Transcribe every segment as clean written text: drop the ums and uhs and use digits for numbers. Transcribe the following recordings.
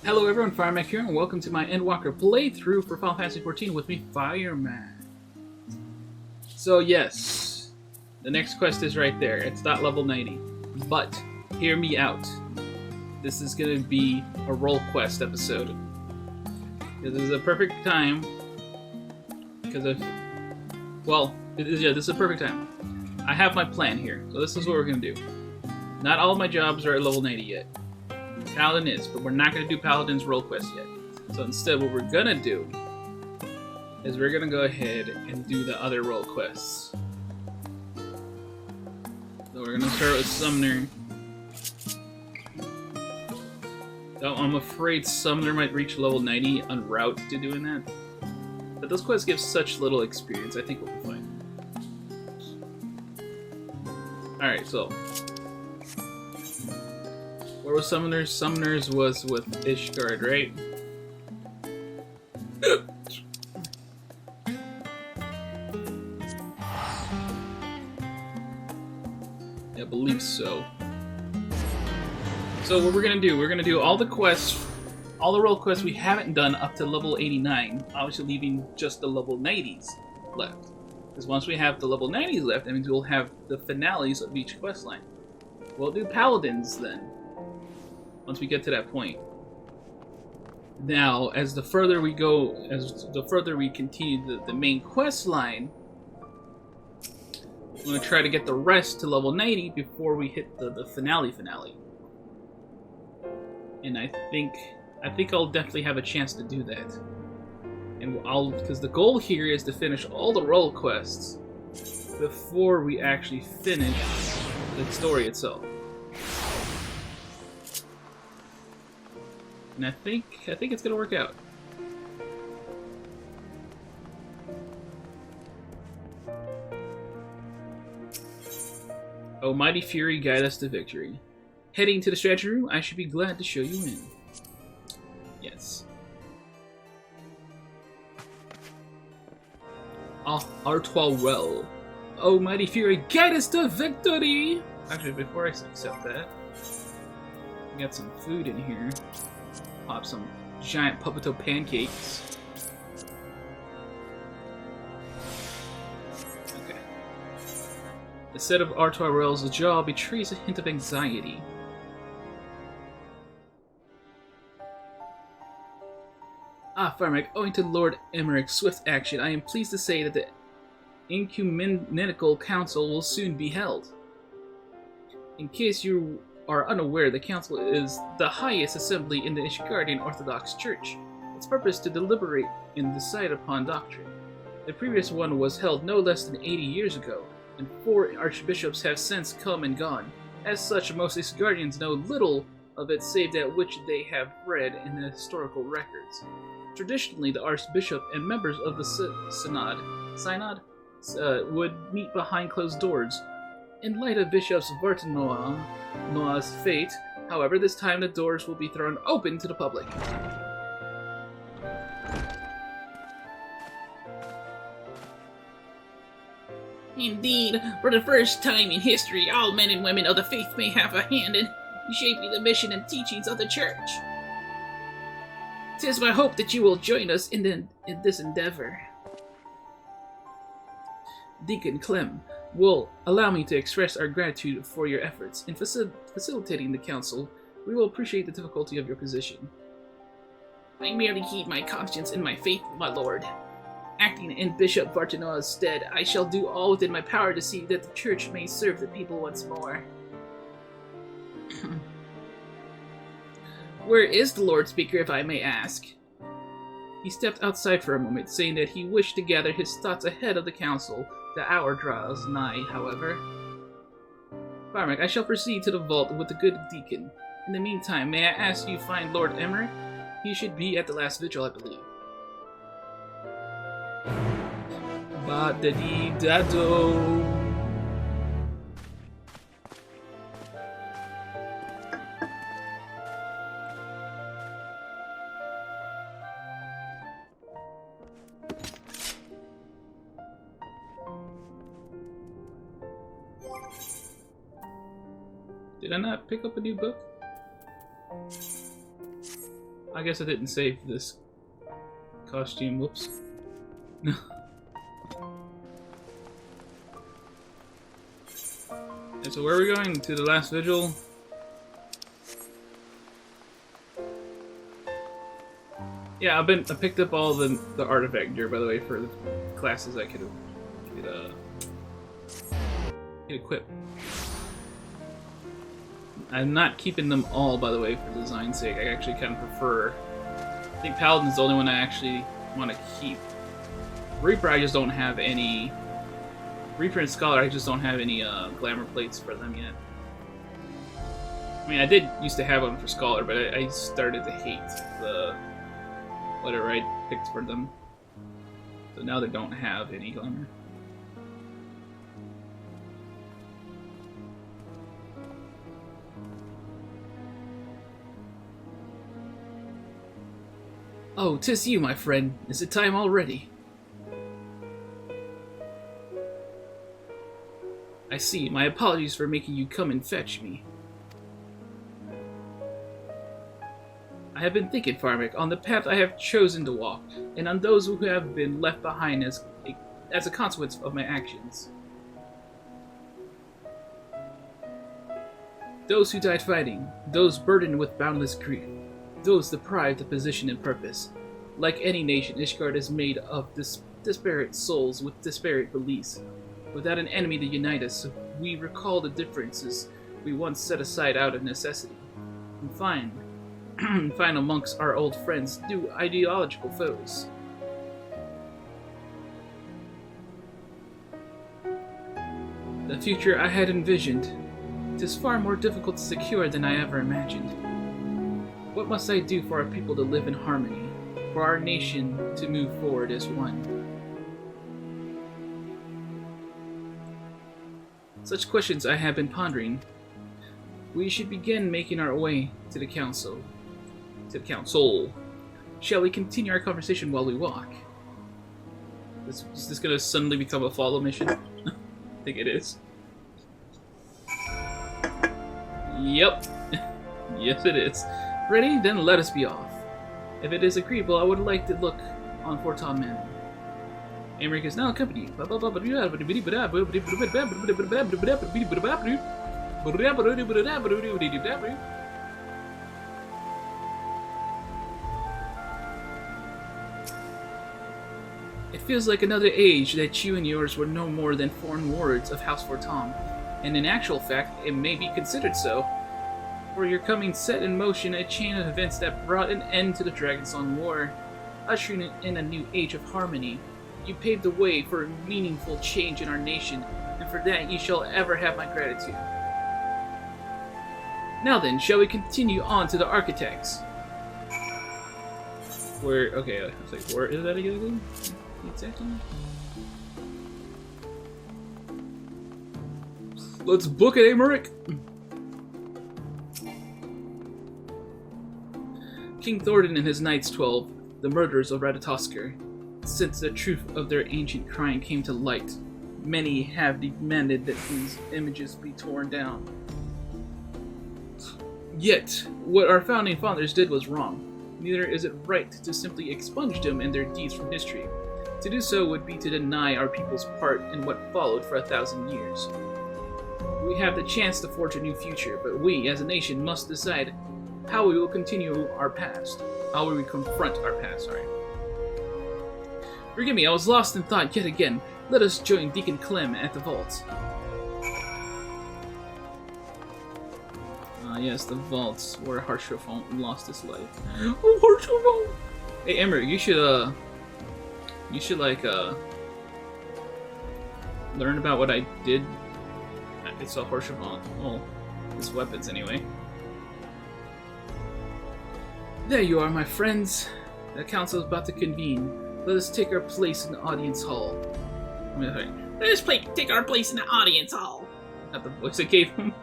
Hello everyone, Firemac here, and welcome to my Endwalker playthrough for Final Fantasy XIV with me, Firemac. So yes, the next quest is right there. It's not level 90. But, hear me out. This is going to be a role quest episode. This is a perfect time, because of... Well, this is a perfect time. I have my plan here, so this is what we're going to do. Not all of my jobs are at level 90 yet. Paladin is, but we're not going to do Paladin's role quest yet. So instead, what we're going to do is we're going to go ahead and do the other role quests. So we're going to start with Summoner. So I'm afraid Summoner might reach level 90 en route to doing that. But those quests give such little experience, I think we'll be fine. Alright, so... Where was Summoners? Summoners was with Ishgard, right? I believe so. So what we're gonna do all the quests, all the role quests we haven't done up to level 89, obviously leaving just the level 90s left. Because once we have the level 90s left, that means we'll have the finales of each quest line. We'll do Paladins then. Once we get to that point. Now, as the further we go, as the further we continue the main quest line, I'm going to try to get the rest to level 90 before we hit the finale. And I think I'll definitely have a chance to do that. And because the goal here is to finish all the role quests before we actually finish the story itself. And I think it's gonna work out. Oh, mighty fury, guide us to victory. Heading to the strategy room, I should be glad to show you in. Yes. Ah, Artois well. Oh, mighty fury, guide us to victory! Actually, before I accept that, we got some food in here. Pop some giant puppeto pancakes. Okay. The set of Artois Royal's jaw betrays a hint of anxiety. Ah, Firemac, owing to Lord Emmerich's swift action, I am pleased to say that the Ecumenical Council will soon be held. In case you are unaware, the council is the highest assembly in the Ishgardian Orthodox Church. Its purpose to deliberate and decide upon doctrine. The previous one was held no less than 80 years ago, and 4 archbishops have since come and gone. As such, most Ishgardians know little of it save that which they have read in the historical records. Traditionally, the archbishop and members of the synod would meet behind closed doors. In light of Bishop Vartanoa's fate, however, this time the doors will be thrown open to the public. Indeed, for the first time in history, all men and women of the faith may have a hand in shaping the mission and teachings of the Church. 'Tis my hope that you will join us in this endeavor. Deacon Clem will allow me to express our gratitude for your efforts in facilitating the council. We will appreciate the difficulty of your position. I merely keep my conscience and my faith, my lord. Acting in Bishop Vartanoa's stead, I shall do all within my power to see that the church may serve the people once more. Where is the Lord Speaker, if I may ask? He stepped outside for a moment, saying that he wished to gather his thoughts ahead of the council. The hour draws nigh, however. Firemac, I shall proceed to the vault with the good deacon. In the meantime, may I ask you find Lord Emmerich? He should be at the last vigil, I believe. Ba-da-dee-da-do. Did I not pick up a new book? I guess I didn't save this costume. Whoops. And so where are we going? To the last vigil? Yeah, I picked up all the artifact gear, by the way, for the classes I could equip. I'm not keeping them all, by the way, for design's sake. I actually kind of prefer. I think Paladin's the only one I actually want to keep. Reaper, I just don't have any. Reaper and Scholar, I just don't have any glamour plates for them yet. I mean, I did used to have one for Scholar, but I started to hate the whatever I picked for them. So now they don't have any glamour. Oh, 'tis you, my friend. Is it time already? I see. My apologies for making you come and fetch me. I have been thinking, Firemac, on the path I have chosen to walk, and on those who have been left behind as a consequence of my actions. Those who died fighting, those burdened with boundless grief, those deprived of position and purpose. Like any nation, Ishgard is made of disparate souls with disparate beliefs. Without an enemy to unite us, we recall the differences we once set aside out of necessity, and find amongst our old friends new ideological foes. The future I had envisioned is far more difficult to secure than I ever imagined. What must I do for our people to live in harmony, for our nation to move forward as one? Such questions I have been pondering. We should begin making our way to the council. Shall we continue our conversation while we walk? Is this going to suddenly become a follow mission? I think it is. Yep. Yes, it is. Ready? Then let us be off. If it is agreeable, I would like to look on Fortom Manor. Emmerich is now accompanied. It feels like another age that you and yours were no more than foreign wards of House Fortom, and in actual fact, it may be considered so. For your coming set in motion a chain of events that brought an end to the Dragonsong War, ushering in a new age of harmony. You paved the way for a meaningful change in our nation, and for that you shall ever have my gratitude. Now then, shall we continue on to the Architects? Where, okay, I was like, where is that again? Exactly. Let's book it, Emmerich! King Thornton and his Knights 12, the murderers of Ratatoskr. Since the truth of their ancient crime came to light, many have demanded that these images be torn down. Yet, what our founding fathers did was wrong. Neither is it right to simply expunge them and their deeds from history. To do so would be to deny our people's part in what followed for 1,000 years. We have the chance to forge a new future, but we, as a nation, must decide how we will continue our past. How will we confront our past, sorry. Forgive me, I was lost in thought yet again. Let us join Deacon Clem at the vault. Yes, the vaults where Harshophone lost his life. Oh, Harshophone! Hey, Emmer, you should learn about what I did. I saw Harshophone. Well, his weapons anyway. There you are, my friends. The council is about to convene. Let us take our place in the audience hall. Let us take our place in the audience hall. Not the voice I gave him.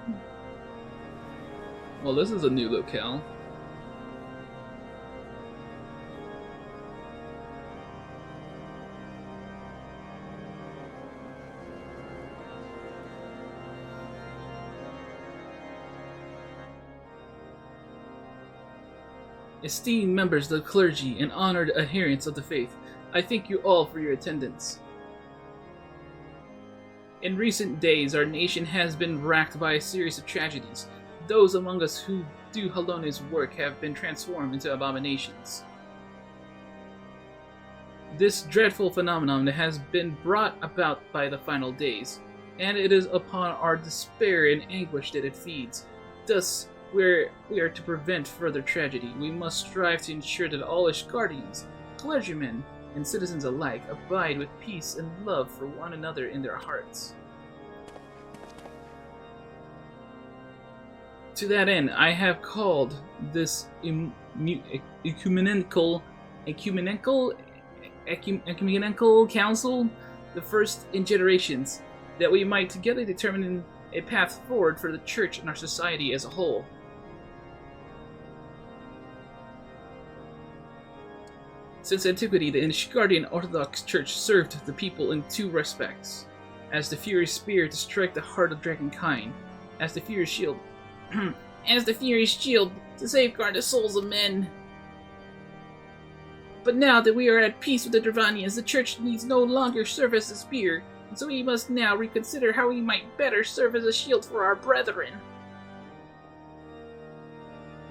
Well, this is a new locale. Esteemed members of the clergy and honored adherents of the faith, I thank you all for your attendance. In recent days, our nation has been racked by a series of tragedies. Those among us who do Halone's work have been transformed into abominations. This dreadful phenomenon has been brought about by the final days, and it is upon our despair and anguish that it feeds. Thus, we are to prevent further tragedy. We must strive to ensure that all Ishgardians, clergymen, and citizens alike abide with peace and love for one another in their hearts. To that end, I have called this ecumenical council the first in generations, that we might together determine a path forward for the Church and our society as a whole. Since antiquity, the Ishgardian Orthodox Church served the people in two respects: as the furious spear to strike the heart of dragonkind, as the furious shield to safeguard the souls of men. But now that we are at peace with the Dravanians, the Church needs no longer serve as a spear, and so we must now reconsider how we might better serve as a shield for our brethren.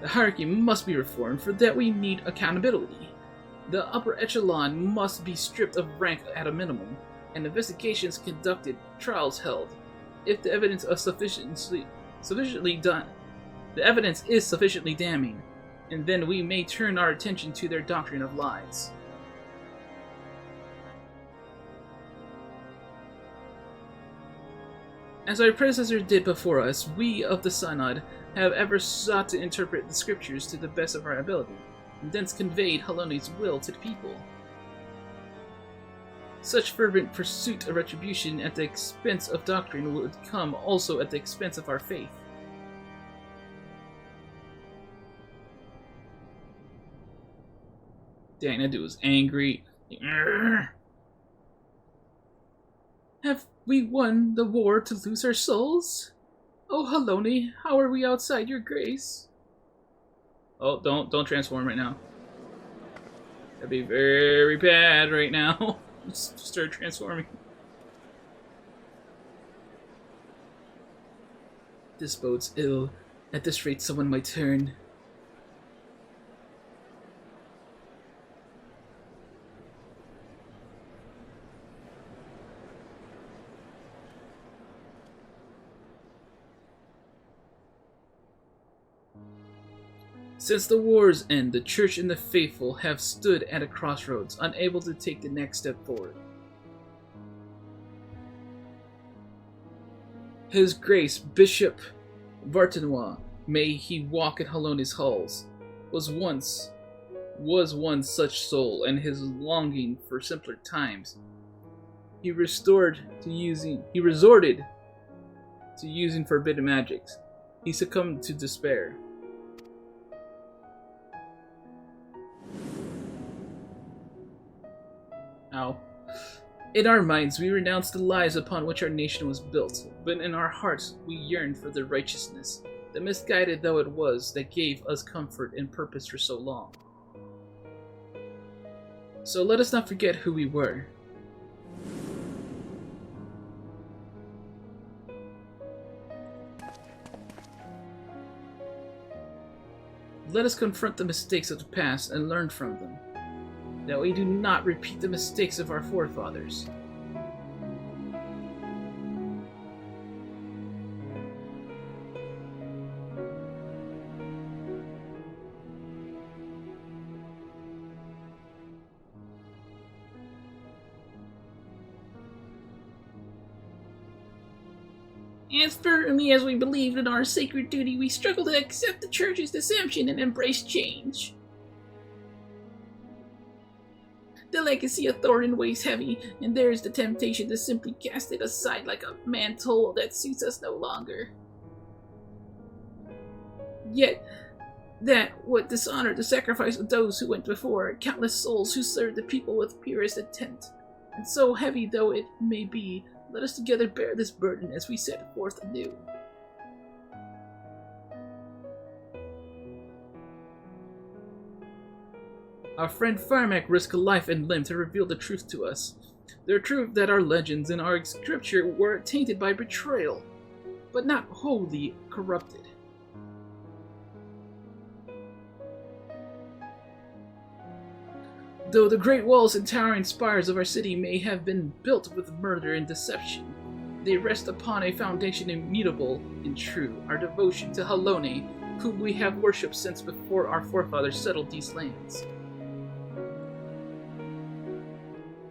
The hierarchy must be reformed, for that we need accountability. The upper echelon must be stripped of rank at a minimum, and investigations conducted, trials held. If the evidence is sufficiently damning, and then we may turn our attention to their doctrine of lies. As our predecessors did before us, we of the Synod have ever sought to interpret the scriptures to the best of our ability, and thence conveyed Halone's will to the people. Such fervent pursuit of retribution at the expense of doctrine would come also at the expense of our faith. Dang, that dude was angry. Have we won the war to lose our souls? Oh, Halone, how are we outside your grace? Oh, don't transform right now. That'd be very bad right now. Just start transforming. This bodes ill. At this rate, someone might turn. Since the war's end, the Church and the faithful have stood at a crossroads, unable to take the next step forward. His Grace, Bishop Vartanois, may he walk in Halone's halls, was once such soul, and his longing for simpler times. He resorted to using forbidden magics. He succumbed to despair. Ow. In our minds, we renounce the lies upon which our nation was built, but in our hearts, we yearn for the righteousness, the misguided though it was, that gave us comfort and purpose for so long. So let us not forget who we were. Let us confront the mistakes of the past and learn from them, that we do not repeat the mistakes of our forefathers. As firmly as we believed in our sacred duty, we struggle to accept the Church's deception and embrace change. The legacy of Thorin weighs heavy, and there is the temptation to simply cast it aside like a mantle that suits us no longer. Yet, that would dishonor the sacrifice of those who went before, countless souls who served the people with purest intent. And so heavy though it may be, let us together bear this burden as we set forth anew. Our friend Firemac risked life and limb to reveal the truth to us. The truth that our legends and our scripture were tainted by betrayal, but not wholly corrupted. Though the great walls and towering spires of our city may have been built with murder and deception, they rest upon a foundation immutable and true, our devotion to Halone, whom we have worshipped since before our forefathers settled these lands.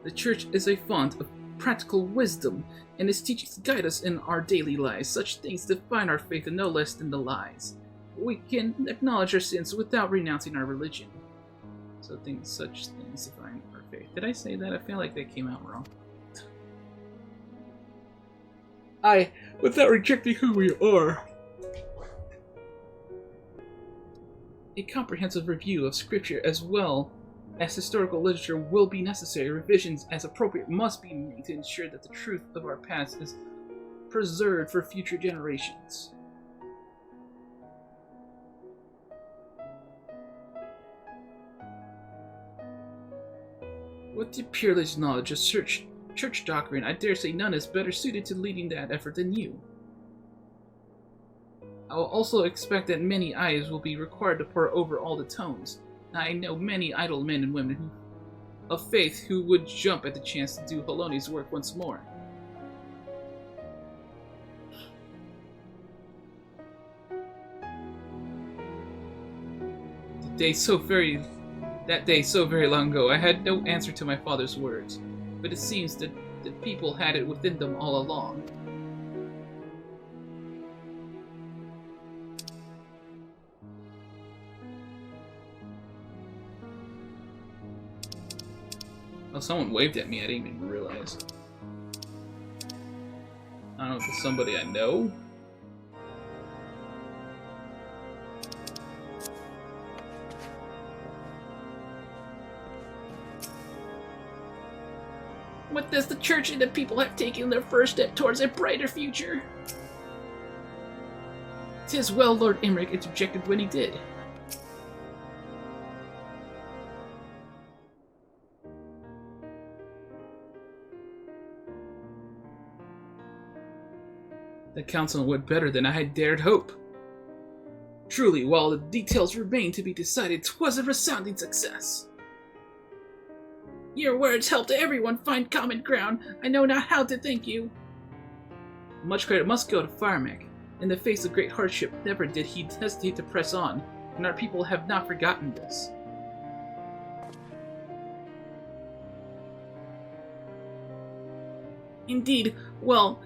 The church is a font of practical wisdom, and its teachings guide us in our daily lives. Such things define our faith no less than the lies. We can acknowledge our sins without renouncing our religion. Such things define our faith. Did I say that? I feel like that came out wrong. Without rejecting who we are. A comprehensive review of scripture as well as historical literature will be necessary. Revisions as appropriate must be made to ensure that the truth of our past is preserved for future generations. With the peerless knowledge of church doctrine, I dare say none is better suited to leading that effort than you. I will also expect that many eyes will be required to pore over all the tomes. I know many idle men and women of faith who would jump at the chance to do Halone's work once more. That day so very long ago, I had no answer to my father's words, but it seems that the people had it within them all along. Oh, someone waved at me, I didn't even realize. I don't know if it's somebody I know. With this, the church and the people have taken their first step towards a brighter future. 'Tis well Lord Imric interjected when he did. The council went better than I had dared hope. Truly, while the details remain to be decided, 'twas a resounding success. Your words helped everyone find common ground. I know not how to thank you. Much credit must go to Firemac. In the face of great hardship, never did he hesitate to press on, and our people have not forgotten this. Indeed, well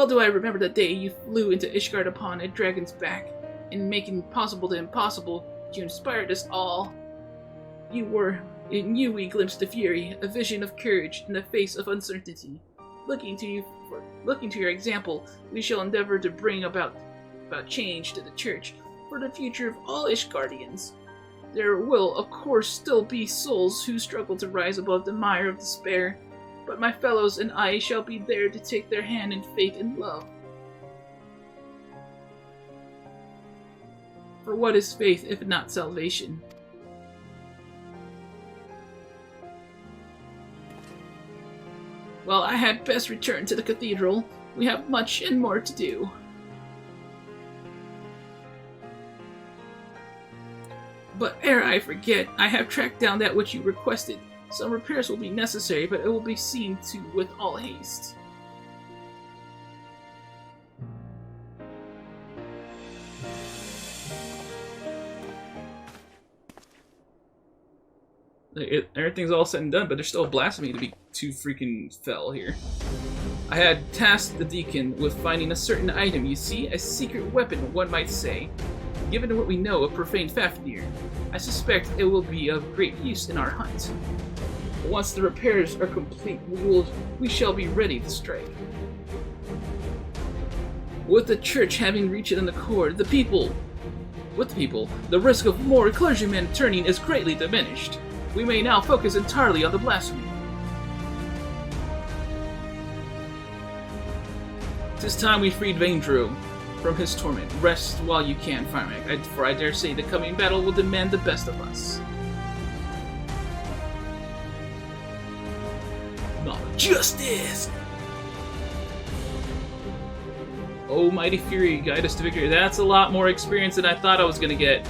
do I remember the day you flew into Ishgard upon a dragon's back, and making possible the impossible, you inspired us all. In you we glimpsed the fury, a vision of courage in the face of uncertainty. Looking to your example, we shall endeavor to bring about change to the church for the future of all Ishgardians. There will, of course, still be souls who struggle to rise above the mire of despair, but my fellows and I shall be there to take their hand in faith and love. For what is faith if not salvation? Well, I had best return to the cathedral. We have much and more to do. But ere I forget, I have tracked down that which you requested. Some repairs will be necessary, but it will be seen to with all haste. Everything's all said and done, but there's still blasphemy to be too freaking fell here. I had tasked the deacon with finding a certain item, you see, a secret weapon, one might say. Given what we know of profane Fafnir, I suspect it will be of great use in our hunt. Once the repairs are complete, we shall be ready to strike. With the church having reached an accord, the risk of more clergymen turning is greatly diminished. We may now focus entirely on the blasphemy. 'Tis time we freed Vaindrew from his torment. Rest while you can, Firemac, for I dare say the coming battle will demand the best of us. of justice! Oh, mighty fury, guide us to victory. That's a lot more experience than I thought I was gonna get.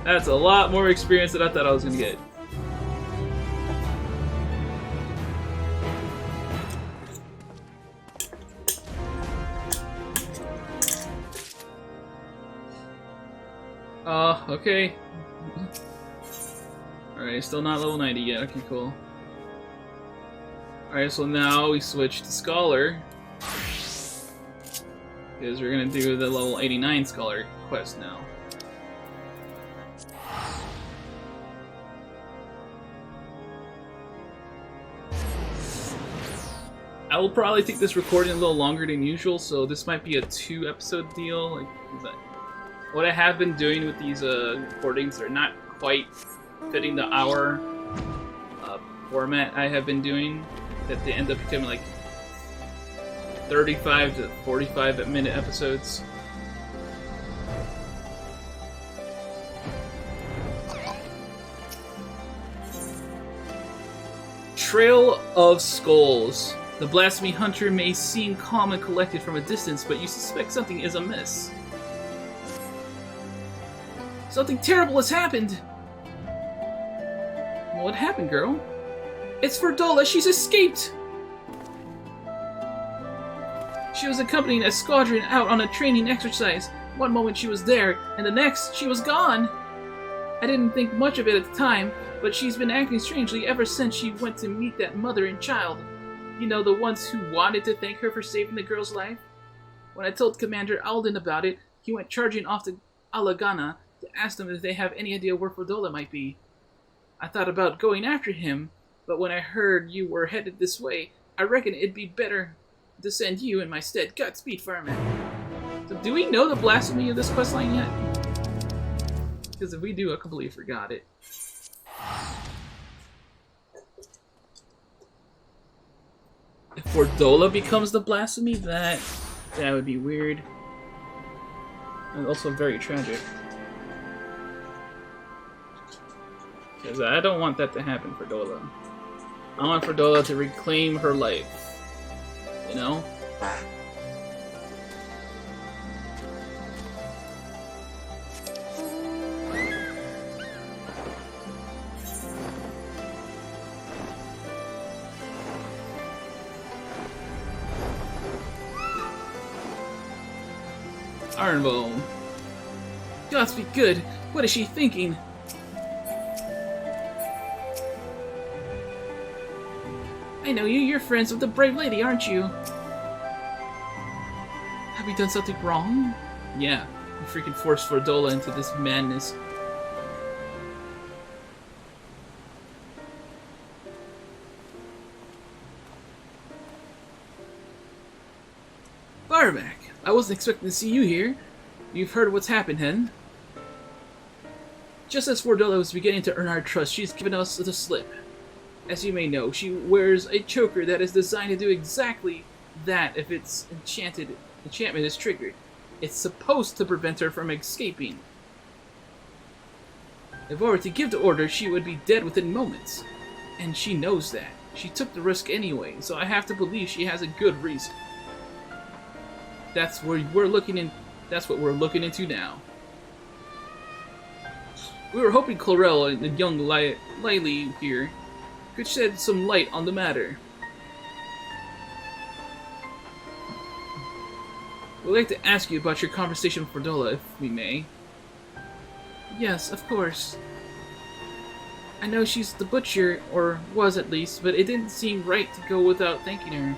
That's a lot more experience than I thought I was gonna get. Okay. Alright, still not level 90 yet. Okay, cool. Alright, so now we switch to Scholar. Because we're gonna do the level 89 Scholar quest now. I will probably take this recording a little longer than usual, so this might be a 2-episode deal. Like, what I have been doing with these recordings are not quite fitting the hour format I have been doing, that they end up becoming like 35 to 45 minute episodes. Trail of Skulls. The Blasphemy Hunter may seem calm and collected from a distance, but you suspect something is amiss. Something terrible has happened! What happened, girl? It's Fordola, she's escaped! She was accompanying a squadron out on a training exercise. One moment she was there, and the next, she was gone! I didn't think much of it at the time, but she's been acting strangely ever since she went to meet that mother and child. You know, the ones who wanted to thank her for saving the girl's life? When I told Commander Alden about it, he went charging off to Alagana to ask them if they have any idea where Fordola might be. I thought about going after him, but when I heard you were headed this way, I reckon it'd be better to send you in my stead. Godspeed, Fireman. So do we know the blasphemy of this questline yet? Because if we do, I completely forgot it. If Fordola becomes the blasphemy, that would be weird. And also very tragic. Because I don't want that to happen for Fordola. I want Fordola to reclaim her life. You know? Ironbow. Godspeed good. What is she thinking? I know you. You're friends with the brave lady, aren't you? Have we done something wrong? Yeah. We freaking forced Fordola into this madness. Firemac! I wasn't expecting to see you here. You've heard what's happened, Hen? Just as Fordola was beginning to earn our trust, she's given us the slip. As you may know, she wears a choker that is designed to do exactly that if its enchantment is triggered. It's supposed to prevent her from escaping. If I were to give the order, she would be dead within moments. And she knows that. She took the risk anyway, so I have to believe she has a good reason. That's what we're looking into now. We were hoping Chlorel and the young Lily here could shed some light on the matter. We'd like to ask you about your conversation with Fordola, if we may. Yes, of course. I know she's the butcher, or was at least, but it didn't seem right to go without thanking her.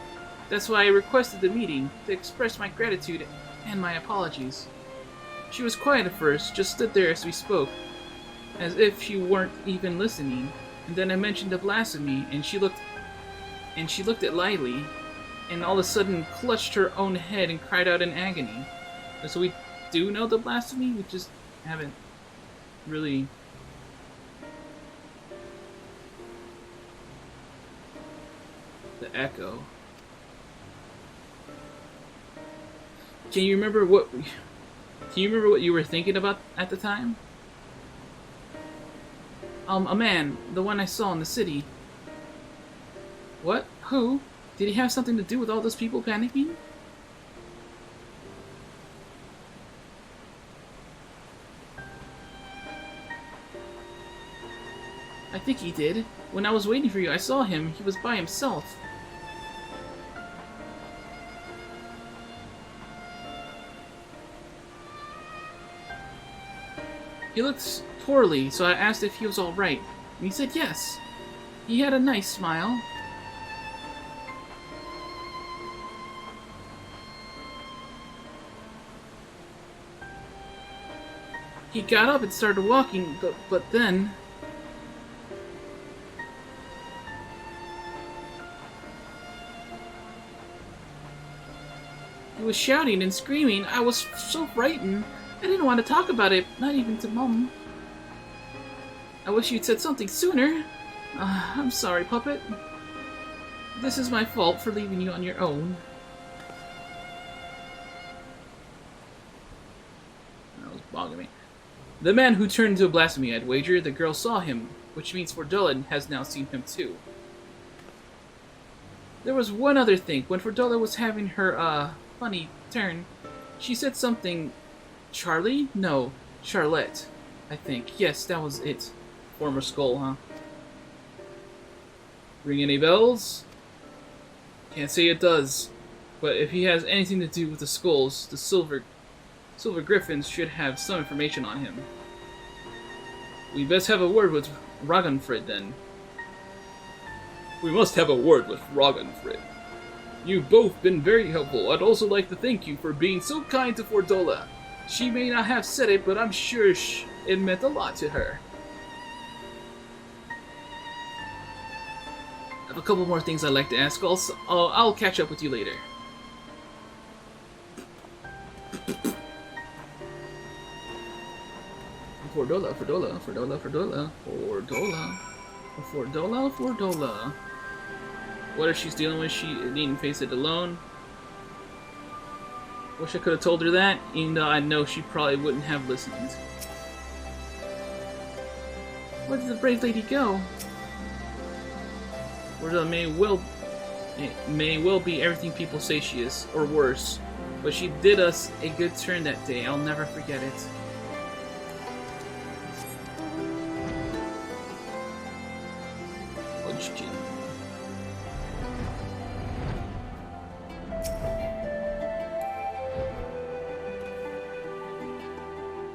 That's why I requested the meeting, to express my gratitude and my apologies. She was quiet at first, just stood there as we spoke, as if she weren't even listening. And then I mentioned the blasphemy, and she looked at Lily, and all of a sudden clutched her own head and cried out in agony. So we do know the blasphemy, we just haven't really... The echo. Can you remember what you were thinking about at the time? A man, the one I saw in the city. What? Who? Did he have something to do with all those people panicking? I think he did. When I was waiting for you, I saw him. He was by himself. He looked poorly, so I asked if he was alright, and he said yes. He had a nice smile. He got up and started walking, but then... he was shouting and screaming. I was so frightened. I didn't want to talk about it, not even to Mom. I wish you'd said something sooner. I'm sorry, Puppet. This is my fault for leaving you on your own. That was bogging me. The man who turned into a blasphemy, I'd wager the girl saw him, which means Fordola has now seen him too. There was one other thing. When Fordola was having her, funny turn, she said something... Charlie? No, Charlotte, I think. Yes, that was it. Former skull, huh? Ring any bells? Can't say it does. But if he has anything to do with the skulls, the Silver Griffins should have some information on him. We best have a word with Ragnfrid, then. We must have a word with Ragnfrid. You've both been very helpful. I'd also like to thank you for being so kind to Fordola. She may not have said it, but I'm sure it meant a lot to her. I have a couple more things I'd like to ask. Also, I'll catch up with you later. Fordola. What if she's dealing with? She needn't face it alone. Wish I could have told her that, even though I know she probably wouldn't have listened. Where did the brave lady go? Fordola may well be everything people say she is, or worse. But she did us a good turn that day. I'll never forget it.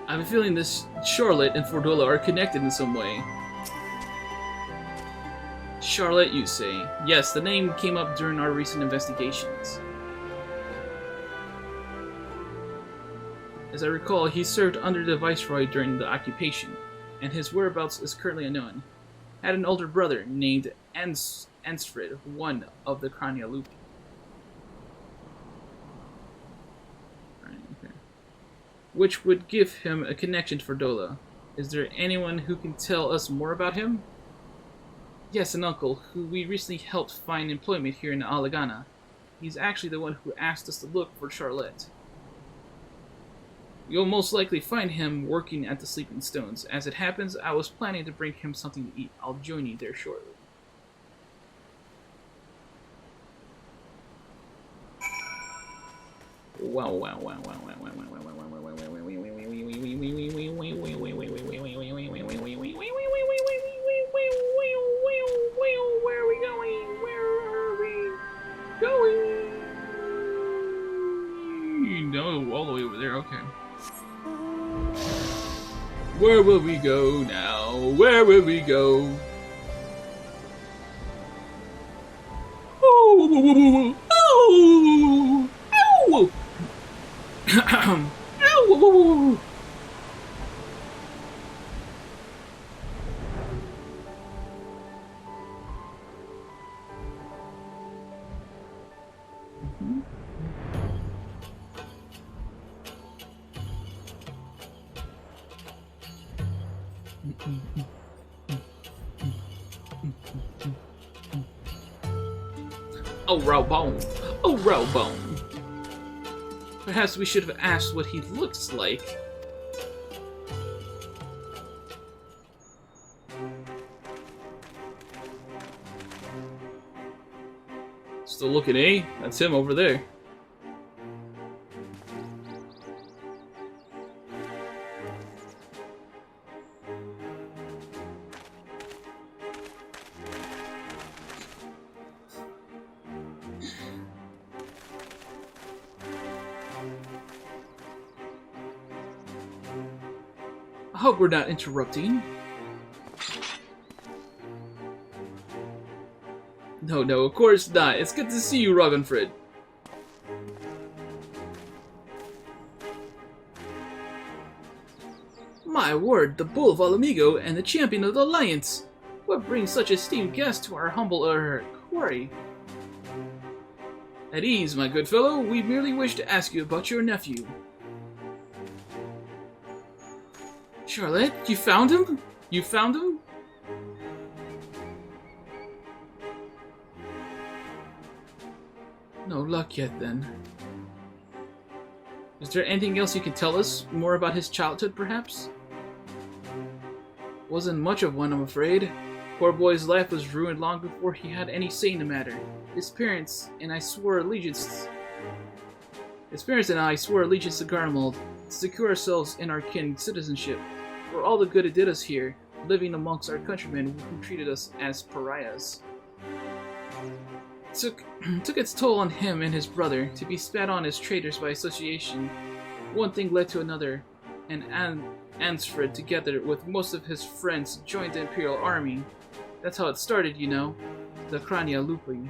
I have a feeling this Charlotte and Fordola are connected in some way. Charlotte, you say? Yes, the name came up during our recent investigations. As I recall, he served under the Viceroy during the occupation, and his whereabouts is currently unknown. Had an older brother named Ansfrid, one of the Crania Lupi. Which would give him a connection to Fordola. Is there anyone who can tell us more about him? Yes, an uncle, who we recently helped find employment here in Alagana. He's actually the one who asked us to look for Charlotte. You'll most likely find him working at the Sleeping Stones. As it happens, I was planning to bring him something to eat. I'll join you there shortly. Wow. Where are we going? Where are we going? No, all the way over there, okay. Where will we go now? Where will we go? Oh, oh, oh, ow! Oh, Rowbone. Oh, Rowbone. Perhaps we should have asked what he looks like. Still looking, eh? That's him over there. I hope we're not interrupting. No, of course not. It's good to see you, Ragnfrid. My word, the Bull of Alamigo and the Champion of the Alliance! What brings such esteemed guests to our humble quarry? At ease, my good fellow. We merely wish to ask you about your nephew. Charlotte, you found him? You found him? No luck yet, then. Is there anything else you can tell us? More about his childhood, perhaps? Wasn't much of one, I'm afraid. Poor boy's life was ruined long before he had any say in the matter. His parents and I swore allegiance to Garlemald to secure ourselves and our kin citizenship. For all the good it did us here, living amongst our countrymen who treated us as pariahs. Took its toll on him and his brother, to be spat on as traitors by association. One thing led to another, and Ansfred, together with most of his friends, joined the Imperial Army. That's how it started, you know. The Crania Lupi.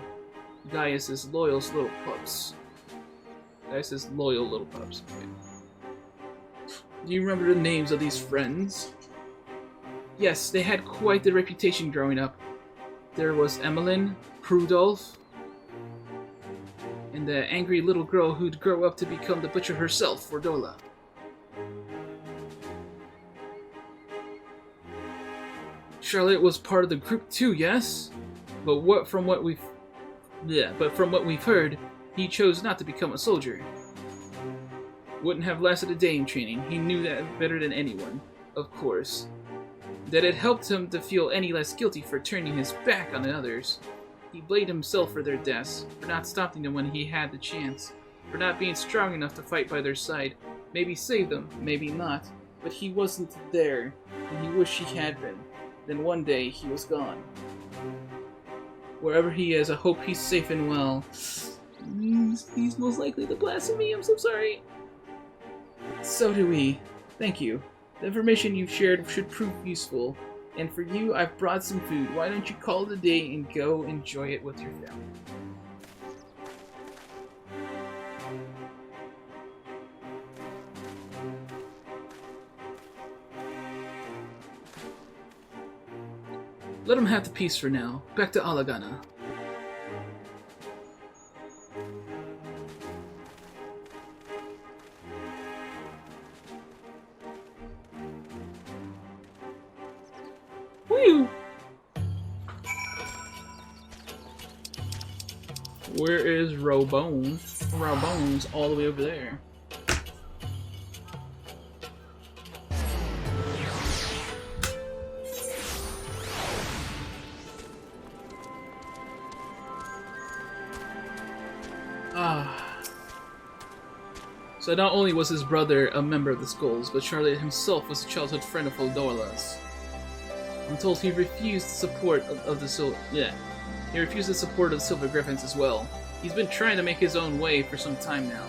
Gaius's loyal little pups. Okay. Do you remember the names of these friends? Yes, they had quite the reputation growing up. There was Emmeline, Rudolph, and the angry little girl who'd grow up to become the butcher herself, Fordola. Charlotte was part of the group too, yes? But from what we've heard, he chose not to become a soldier. Wouldn't have lasted a day in training. He knew that better than anyone, of course. That it helped him to feel any less guilty for turning his back on others. He blamed himself for their deaths, for not stopping them when he had the chance, for not being strong enough to fight by their side. Maybe save them, maybe not, but he wasn't there, and he wished he had been. Then one day, he was gone. Wherever he is, I hope he's safe and well. He's most likely the blasphemy, I'm so sorry. So do we. Thank you. The information you've shared should prove useful. And for you, I've brought some food. Why don't you call it a day and go enjoy it with your family? Let him have the peace for now. Back to Alagana. Woo! Where is Robone? Robone's all the way over there. So not only was his brother a member of the Skulls, but Charlotte himself was a childhood friend of Holdorla's. I'm told he refused the support of the Silver Griffins as well. He's been trying to make his own way for some time now.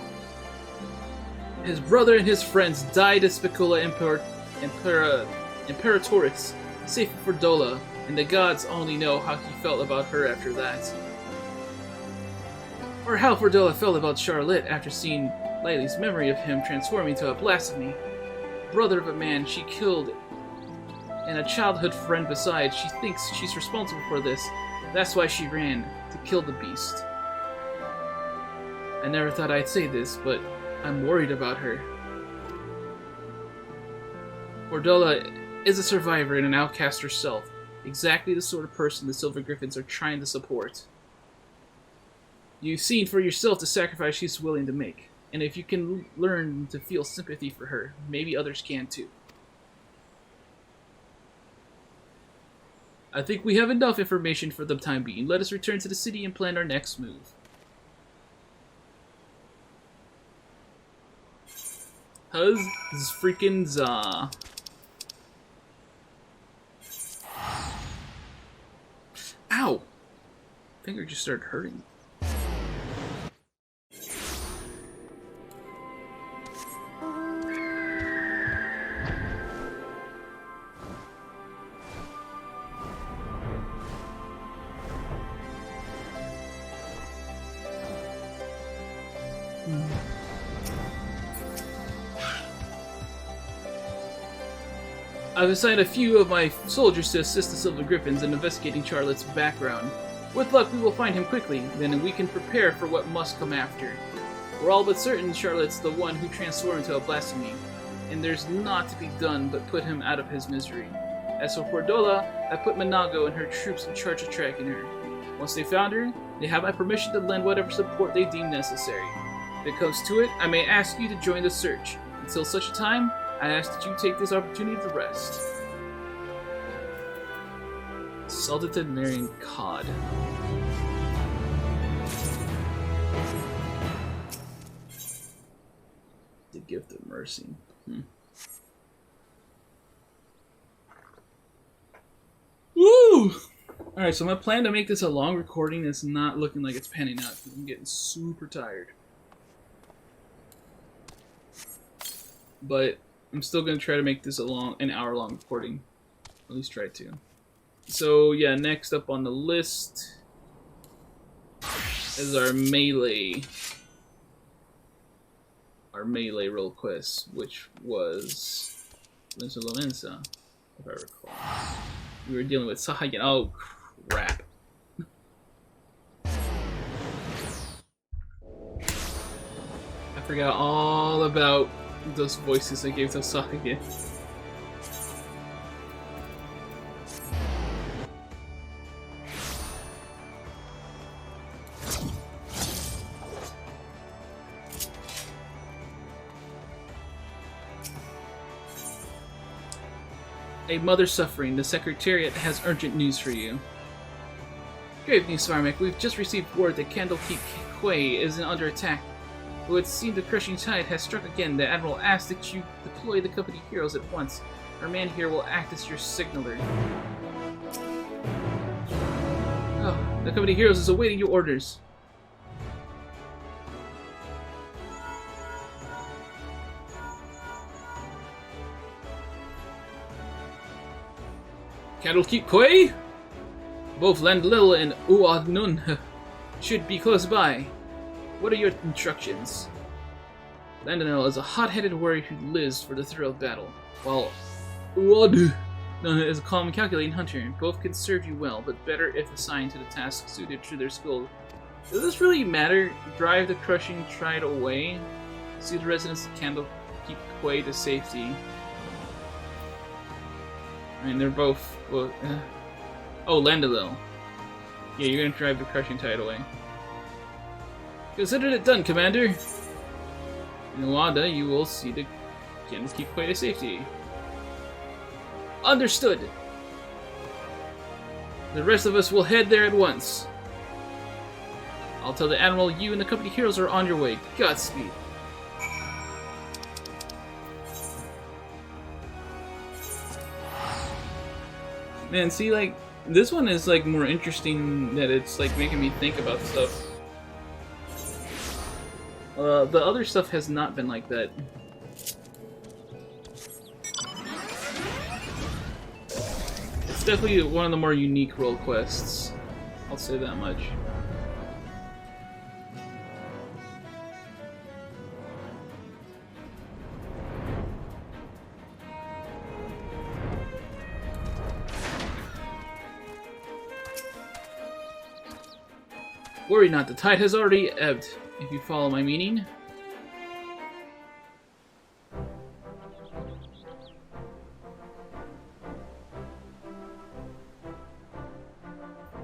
His brother and his friends died at Spicula Imperatoris, safe for Dola, and the gods only know how he felt about her after that. Or how Fordola felt about Charlotte after seeing Lily's memory of him transforming into a blasphemy. Brother of a man she killed, and a childhood friend besides. She thinks she's responsible for this. That's why she ran, to kill the beast. I never thought I'd say this, but I'm worried about her. Fordola is a survivor and an outcast herself. Exactly the sort of person the Silver Griffins are trying to support. You've seen for yourself the sacrifice she's willing to make. And if you can learn to feel sympathy for her, maybe others can too. I think we have enough information for the time being. Let us return to the city and plan our next move. Huz is freaking za. Ow! Finger just started hurting. I've assigned a few of my soldiers to assist the Silver Griffins in investigating Charlotte's background. With luck, we will find him quickly, then we can prepare for what must come after. We're all but certain Charlotte's the one who transformed into a blasphemy, and there's naught to be done but put him out of his misery. As for Cordola, I put Minago and her troops in charge of tracking her. Once they found her, they have my permission to lend whatever support they deem necessary. If it comes to it, I may ask you to join the search. Until such a time, I ask that you take this opportunity to rest. Salted Marion Cod. The Gift of Mercy. Woo! Alright, so my plan to make this a long recording is not looking like it's panning out because I'm getting super tired. But I'm still going to try to make this an hour-long recording. At least try to. So, yeah, next up on the list is our melee. Our melee role quest, which was Lensa Lomensa, if I recall. We were dealing with Sahayan. Oh, crap. I forgot all about those voices I gave to Sahayan. A mother suffering. The Secretariat has urgent news for you. Grave news, Firemac. We've just received word that Candlekeep Quay is under attack. It would seem the crushing tide has struck again. The Admiral asks that you deploy the company heroes at once. Our man here will act as your signaler. Oh, the company heroes is awaiting your orders. Candlekeep Quay? Both Landlil and Uadnun should be close by. What are your instructions? Landlil is a hot-headed warrior who lives for the thrill of battle, while Uadnun is a calm and calculating hunter. Both can serve you well, but better if assigned to the task suited to their skill. Does this really matter? Drive the crushing tide away? See the residents of Candlekeep Quay to safety. I mean, they're both... Well, oh, Landalil. Yeah, you're gonna drive the crushing tide away. Consider it done, Commander! In Wanda, you will see the Candlekeep Quay to safety. Understood! The rest of us will head there at once. I'll tell the Admiral you and the company heroes are on your way. Godspeed. Man, see, like, this one is, like, more interesting that it's, like, making me think about stuff. The other stuff has not been like that. It's definitely one of the more unique role quests. I'll say that much. Worry not, the tide has already ebbed, if you follow my meaning.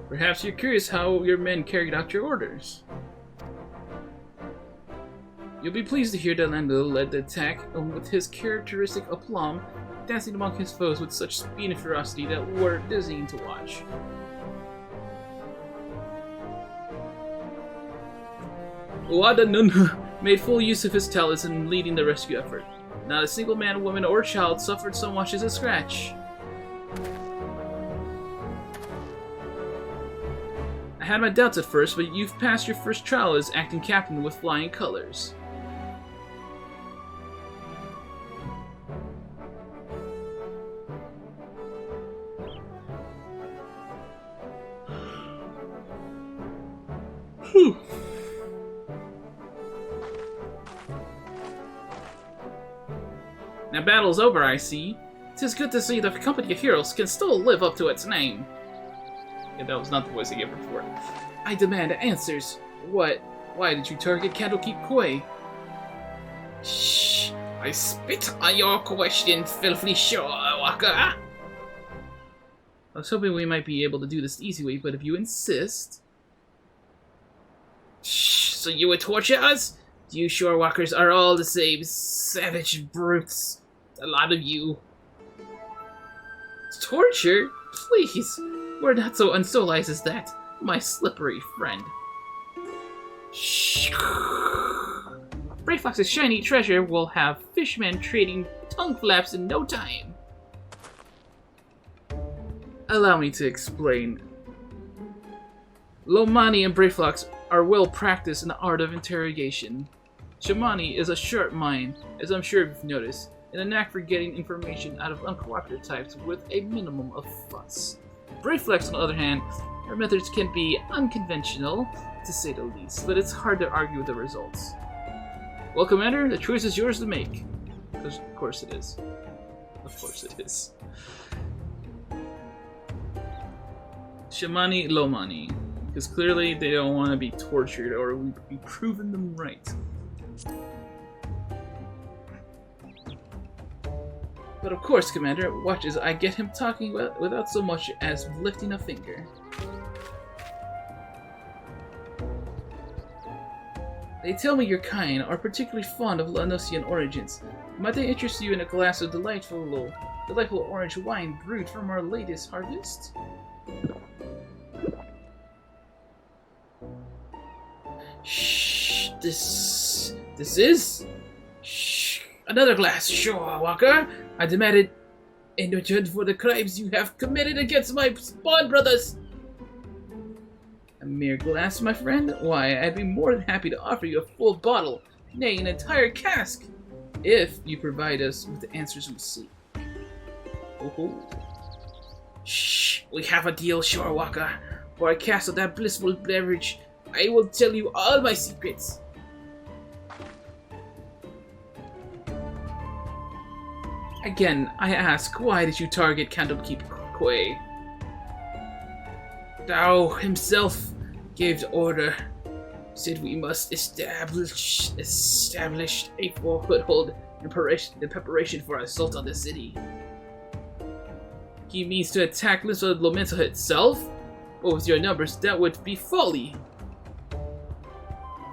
Perhaps you're curious how your men carried out your orders. You'll be pleased to hear that Lando led the attack with his characteristic aplomb, dancing among his foes with such speed and ferocity that were dizzying to watch. Uada Nun made full use of his talents in leading the rescue effort. Not a single man, woman, or child suffered so much as a scratch. I had my doubts at first, but you've passed your first trial as acting captain with flying colors. Whew. Now battle's over, I see. 'Tis good to see the company of heroes can still live up to its name. Yeah, that was not the voice I gave her before. I demand answers. What? Why did you target Candlekeep Quay? Shh! I spit on your question, filthy Yoshi-Walker! I was hoping we might be able to do this the easy way, but if you insist... Shh! So you would torture us? You Yoshi-Walkers are all the same savage brutes. A lot of you. Torture? Please! We're not so uncivilized as that, my slippery friend. Shh! Brayfox's shiny treasure will have fishmen trading tongue flaps in no time. Allow me to explain. Lomani and Brayfox are well practiced in the art of interrogation. Shamani is a sharp mind, as I'm sure you've noticed, and a knack for getting information out of uncooperative types with a minimum of fuss. Brayflex, on the other hand, her methods can be unconventional, to say the least, but it's hard to argue with the results. Well, Commander, the choice is yours to make. Of course it is. Of course it is. Shamani, Lomani. Because clearly they don't want to be tortured, or we've be proven them right. But of course, Commander, watch as I get him talking without so much as lifting a finger. They tell me your kind are particularly fond of Lanusian origins. Might they interest you in a glass of delightful orange wine brewed from our latest harvest? Shh! This is... Shh! Another glass, Yoshi-Walker! I demand it in return for the crimes you have committed against my spawn brothers! A mere glass, my friend? Why, I'd be more than happy to offer you a full bottle, nay, an entire cask, if you provide us with the answers we seek. Oh. Shh! We have a deal, Yoshi-Walker. For a cask of that blissful beverage, I will tell you all my secrets. Again, I ask, why did you target Candlekeep Quay? Thou himself gave the order. Said we must establish a foothold in preparation for assault on the city. He means to attack Lomenta itself? But with your numbers, that would be folly.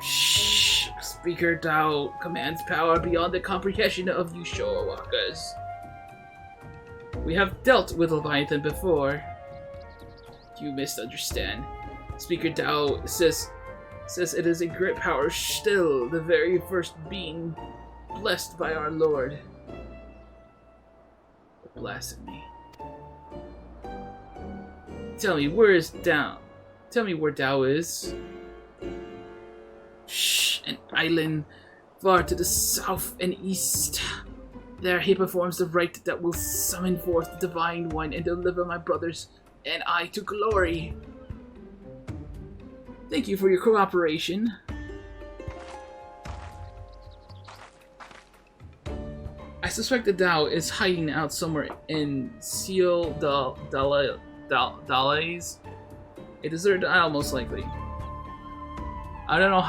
Shh! Speaker Thou commands power beyond the comprehension of you Yoshi-Walkers. We have dealt with Leviathan before. You misunderstand. Speaker Tao says it is a great power still, the very first being blessed by our Lord. Blasphemy. Tell me, where is Tao? Tell me where Tao is. Shh! An island far to the south and east. There he performs the rite that will summon forth the Divine One and deliver my brothers and I to glory. Thank you for your cooperation. I suspect the Tao is hiding out somewhere in Seal Dalays, a deserted isle most likely. I don't know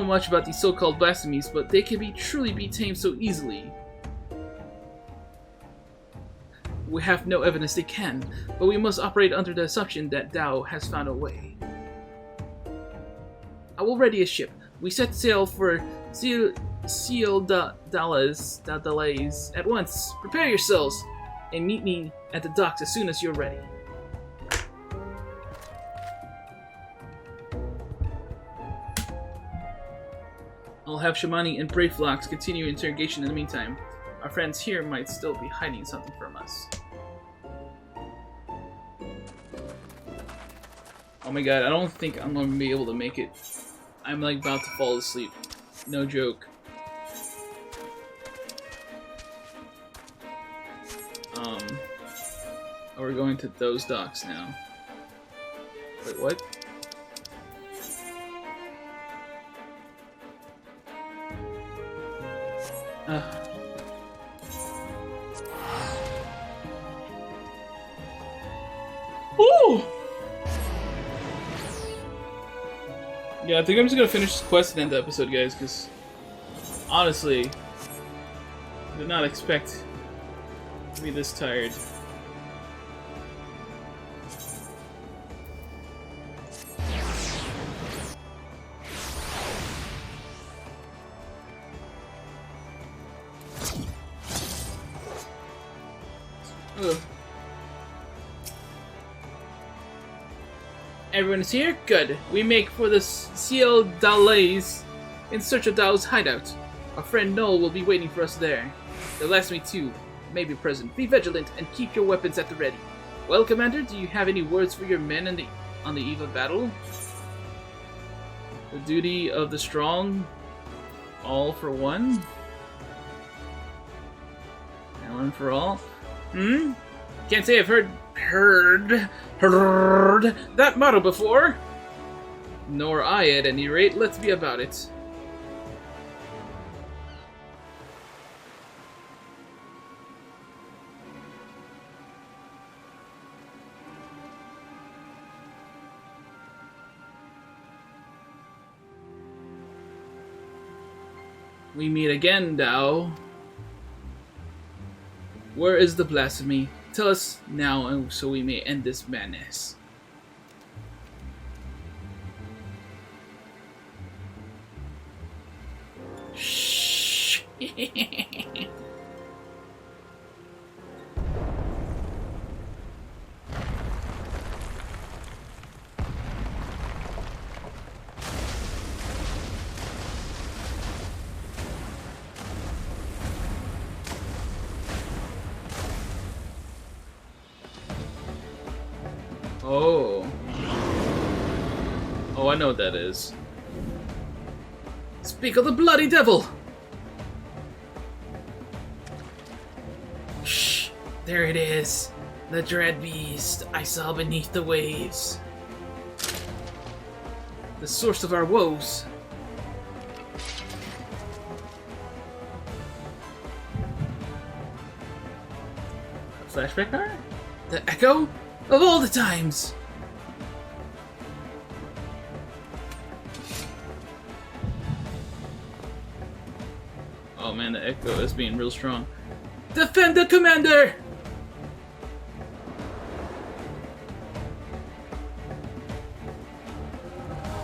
much about these so-called blasphemies, but they can truly be tamed so easily. We have no evidence they can, but we must operate under the assumption that Tao has found a way. I will ready a ship. We set sail for Seal Dalays at once. Prepare yourselves, and meet me at the docks as soon as you're ready. I'll have Shamani and Brayflox continue interrogation in the meantime. Our friends here might still be hiding something from us. Oh my god, I don't think I'm going to be able to make it. I'm like about to fall asleep. No joke. We're going to those docks now. Wait, what? Ooh! Yeah, I think I'm just gonna finish this quest and end the episode, guys, because honestly, I did not expect to be this tired. Ugh. Everyone is here? Good. We make for the Ciel Dalays in search of Dao's hideout. Our friend Noel will be waiting for us there. The last me too may be present. Be vigilant and keep your weapons at the ready. Well, Commander, do you have any words for your men on the eve of battle? The duty of the strong, all for one, and one for all. Can't say I've heard that motto before. Nor I, at any rate. Let's be about it. We meet again, Dao. Where is the blasphemy? Tell us now so we may end this madness. Shh. Oh. Oh, I know what that is. Speak of the bloody devil! Shh! There it is. The dread beast I saw beneath the waves. The source of our woes. A flashback power? The echo? Of all the times! Oh man, the echo is being real strong. Defend the commander!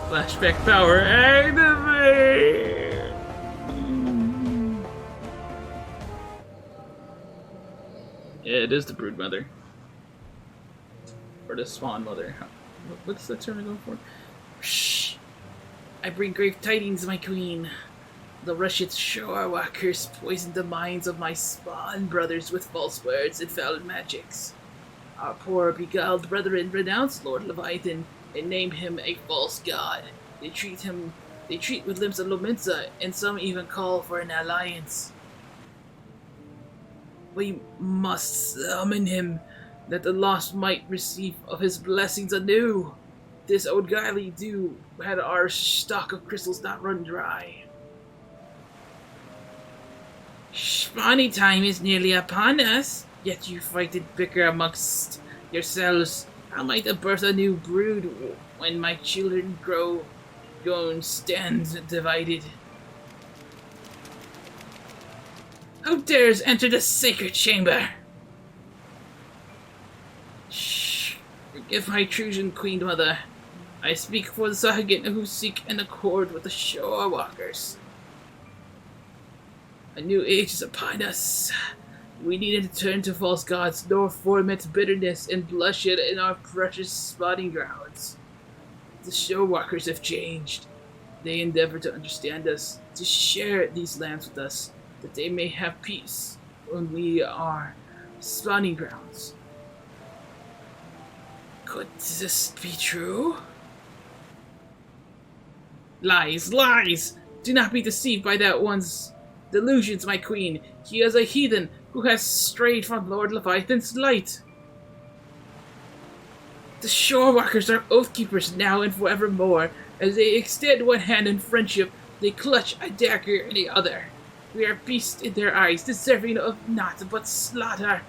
Flashback power activate! Yeah, it is the Broodmother. Or the Swan Mother. What's that term I'm going for? Shh! I bring grave tidings, my queen. The Russian shorewalkers poisoned the minds of my spawn brothers with false words and foul magics. Our poor beguiled brethren renounce Lord Leviathan and name him a false god. They treat with limbs of Lominsa, and some even call for an alliance. We must summon him, that the lost might receive of his blessings anew. This ungodly dew had our stock of crystals not run dry. Spawny time is nearly upon us, yet you fight and bicker amongst yourselves. How might I birth a new brood when my children grown stand divided? Who dares enter the sacred chamber? Shh! Forgive my intrusion, Queen Mother. I speak for the Sahagin who seek an accord with the Shorewalkers. A new age is upon us. We needed to turn to false gods, nor foment bitterness and bloodshed in our precious spawning grounds. The Shorewalkers have changed. They endeavor to understand us, to share these lands with us, that they may have peace when we are spawning grounds. Could this be true? Lies, lies! Do not be deceived by that one's delusions, my queen. He is a heathen who has strayed from Lord Leviathan's light. The shorewalkers are oath keepers now and forevermore. As they extend one hand in friendship, they clutch a dagger in the other. We are beasts in their eyes, deserving of naught but slaughter.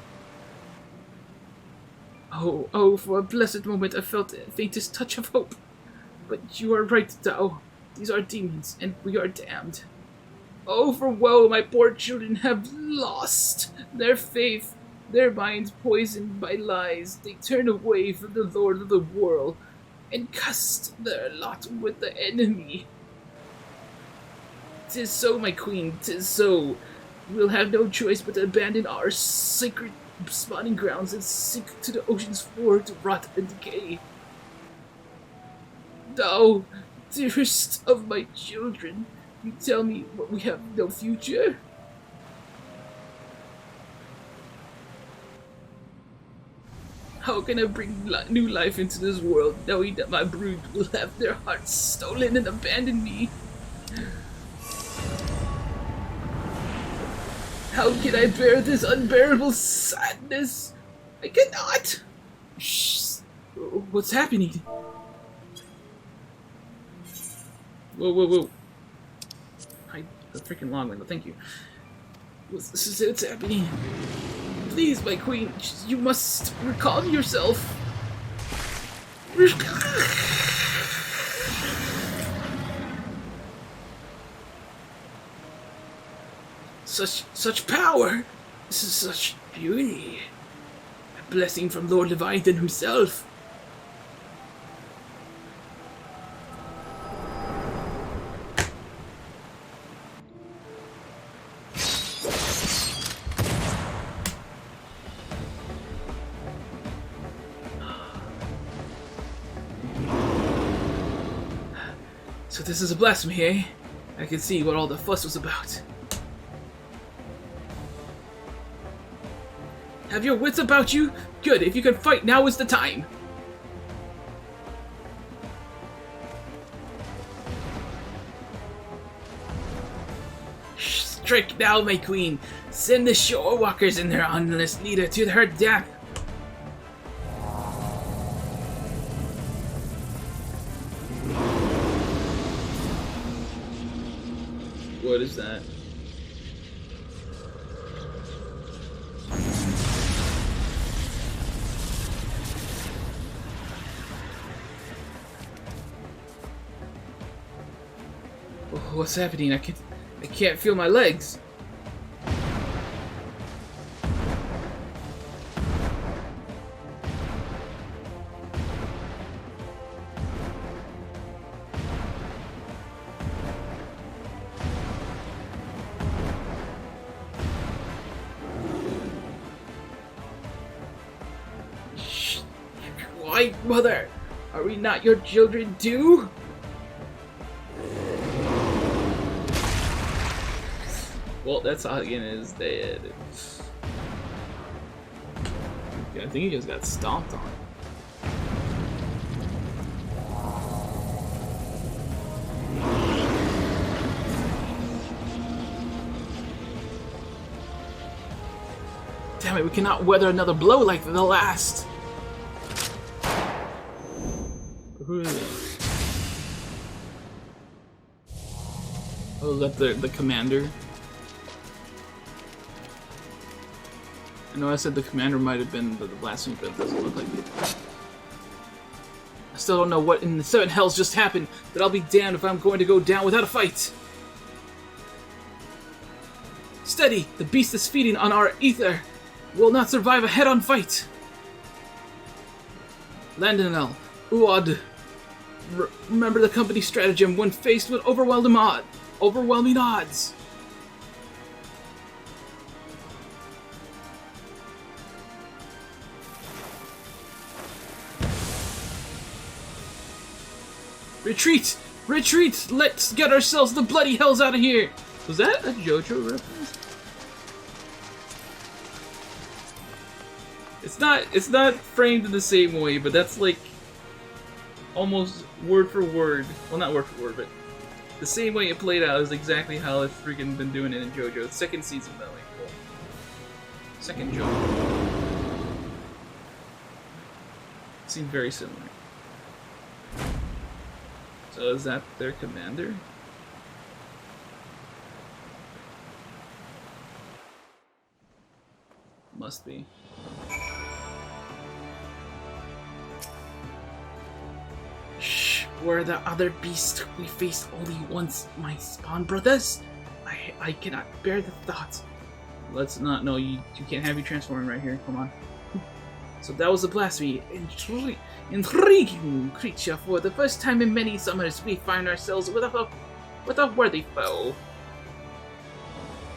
Oh, for a blessed moment I felt the faintest touch of hope. But you are right, Tao. These are demons, and we are damned. Oh, for woe, my poor children have lost their faith, their minds poisoned by lies. They turn away from the Lord of the world and cast their lot with the enemy. 'Tis so, my queen, 'tis so. We'll have no choice but to abandon our sacred spawning grounds and sink to the ocean's floor to rot and decay. Thou, dearest of my children, you tell me what we have no future? How can I bring new life into this world, knowing that my brood will have their hearts stolen and abandon me? How can I bear this unbearable sadness? I cannot! Shh! What's happening? Whoa. Hide the freaking long window, thank you. What's happening? Please, my queen, you must recalm yourself. Such power! This is such beauty. A blessing from Lord Leviathan himself. So this is a blasphemy, eh? I can see what all the fuss was about. Have your wits about you? Good, if you can fight, now is the time! Strike now, my queen! Send the shorewalkers and their unless leader to her death! What is that? What's happening? I can't feel my legs. Why, mother? Are we not your children too? Well, that's all again is dead. Yeah, I think he just got stomped on. Damn it, we cannot weather another blow like the last. Who is it? Oh, is that the commander? I know I said the commander might have been the blasphemy, but it doesn't look like it. I still don't know what in the seven hells just happened, but I'll be damned if I'm going to go down without a fight. Steady! The beast is feeding on our ether. We'll not survive a head-on fight. Landonel, Uod. Remember the company stratagem when faced with overwhelming odds. Retreat! Retreat! Let's get ourselves the bloody hells out of here! Was that a JoJo reference? It's not framed in the same way, but that's like almost word for word. Well, not word for word, but the same way it played out is exactly how it's freaking been doing it in JoJo. Second season, though. Cool. Second JoJo. Seemed very similar. So is that their commander? Must be. Shh, were the other beasts we faced only once my spawn brothers? I cannot bear the thought. Let's not. No, you can't have you transforming right here. Come on. So that was a blasphemy. Intriguing creature. For the first time in many summers, we find ourselves with a worthy foe.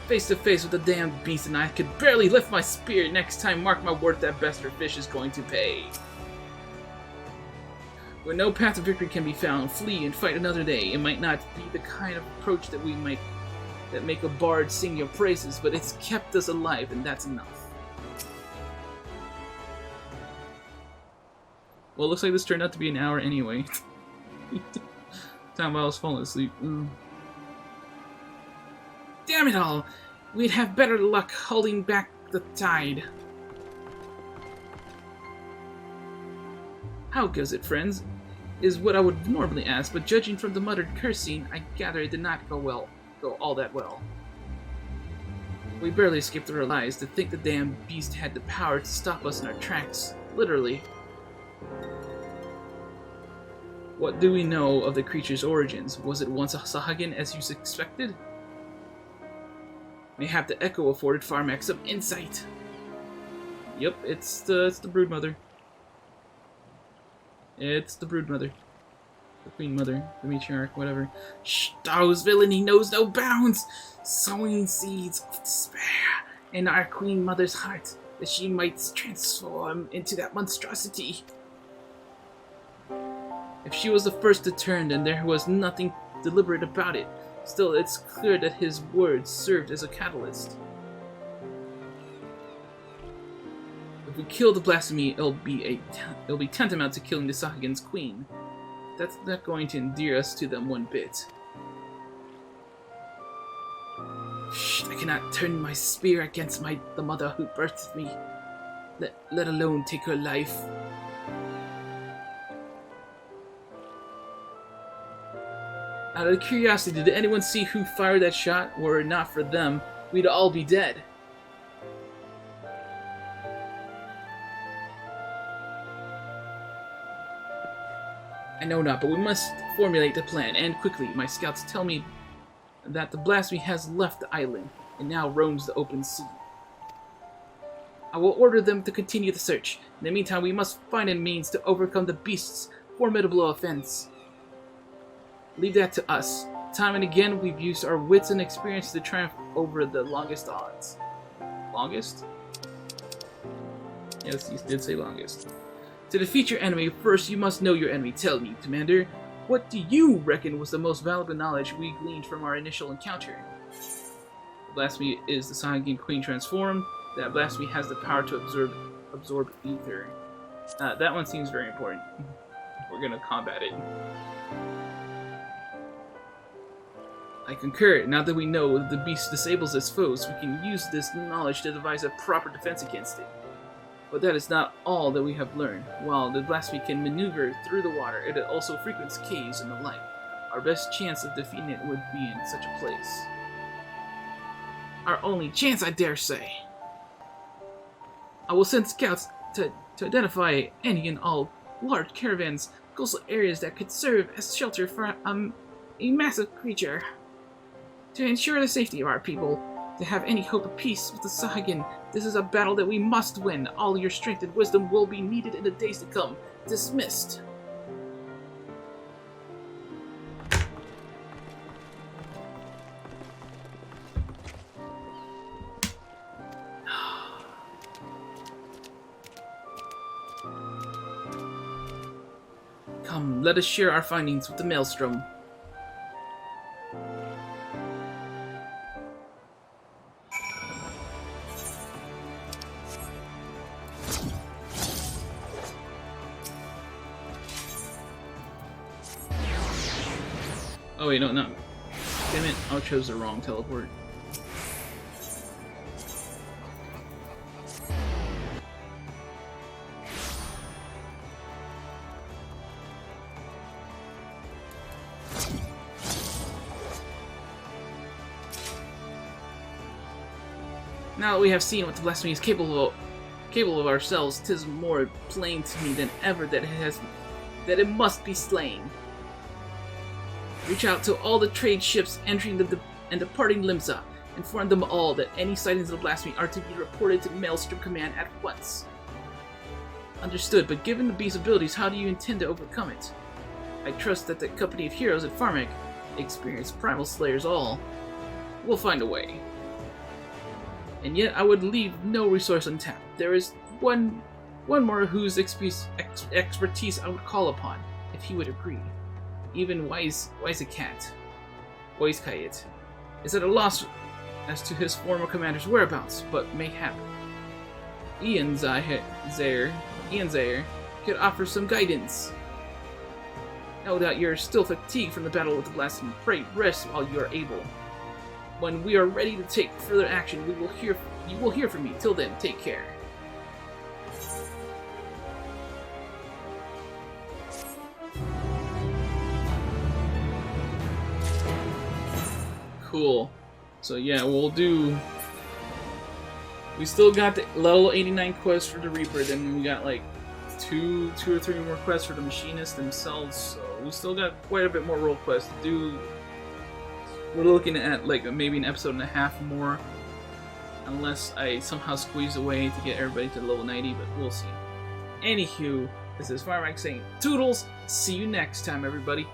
Face to face with the damned beast, and I could barely lift my spear. Next time, mark my word, that bastard fish is going to pay. Where no path to victory can be found, flee and fight another day. It might not be the kind of approach that make a bard sing your praises, but it's kept us alive, and that's enough. Well, it looks like this turned out to be an hour anyway. Time while I was falling asleep. Damn it all! We'd have better luck holding back the tide. How goes it, friends? Is what I would normally ask, but judging from the muttered cursing, I gather it did not go all that well. We barely escaped our lives. To think the damn beast had the power to stop us in our tracks. Literally. What do we know of the creature's origins? Was it once a Sahagin as you suspected? Mayhap the echo afforded Firemac some insight. Yep, it's the broodmother. It's the broodmother. The queen mother, the matriarch, whatever. Shh, villainy knows no bounds, sowing seeds of despair in our queen mother's heart, that she might transform into that monstrosity. If she was the first to turn, then there was nothing deliberate about it. Still, it's clear that his words served as a catalyst. If we kill the blasphemy, it'll be tantamount to killing the Sahagin's queen. That's not going to endear us to them one bit. Shh, I cannot turn my spear against the mother who birthed me, let alone take her life. Out of curiosity, did anyone see who fired that shot? Were it not for them, we'd all be dead. I know not, but we must formulate the plan, and quickly. My scouts tell me that the blasphemy has left the island, and now roams the open sea. I will order them to continue the search. In the meantime, we must find a means to overcome the beast's formidable offense. Leave that to us. Time and again, we've used our wits and experience to triumph over the longest odds. Longest? Yes, you did say longest. To defeat your enemy, first you must know your enemy. Tell me, Commander, what do you reckon was the most valuable knowledge we gleaned from our initial encounter? The blasphemy is the Sahagin Queen transformed. That blasphemy has the power to absorb ether. That one seems very important. We're gonna combat it. I concur. Now that we know that the beast disables its foes, we can use this knowledge to devise a proper defense against it. But that is not all that we have learned. While the blasphemy can maneuver through the water, it also frequents caves and the like. Our best chance of defeating it would be in such a place. Our only chance, I dare say. I will send scouts to identify any and all large caravans, coastal areas that could serve as shelter for a massive creature. To ensure the safety of our people, to have any hope of peace with the Sahagin, this is a battle that we must win. All your strength and wisdom will be needed in the days to come. Dismissed. Come, let us share our findings with the Maelstrom. Oh wait, no. Damn it, I chose the wrong teleport. Now that we have seen what the blasphemy is capable of ourselves, 'tis more plain to me than ever that it must be slain. Reach out to all the trade ships entering and departing Limsa. Inform them all that any sightings of blasphemy are to be reported to Maelstrom Command at once. Understood, but given the beast's abilities, how do you intend to overcome it? I trust that the company of heroes at Firemac, experienced primal slayers all, will find a way. And yet I would leave no resource untapped. There is one more whose expertise I would call upon, if he would agree. Even Wise Kayet is at a loss as to his former commander's whereabouts, but mayhap Ian Zaire could offer some guidance. No doubt you're still fatigued from the battle with the blasphemy. Pray rest while you are able. When we are ready to take further action, you will hear from me. Till then, take care. Cool. So yeah, we still got the level 89 quest for the Reaper, then we got like two or three more quests for the Machinists themselves, so we still got quite a bit more role quests to do. We're looking at like maybe an episode and a half more, unless I somehow squeeze a way to get everybody to level 90, but we'll see. Anywho, this is Firemac saying toodles, see you next time, everybody.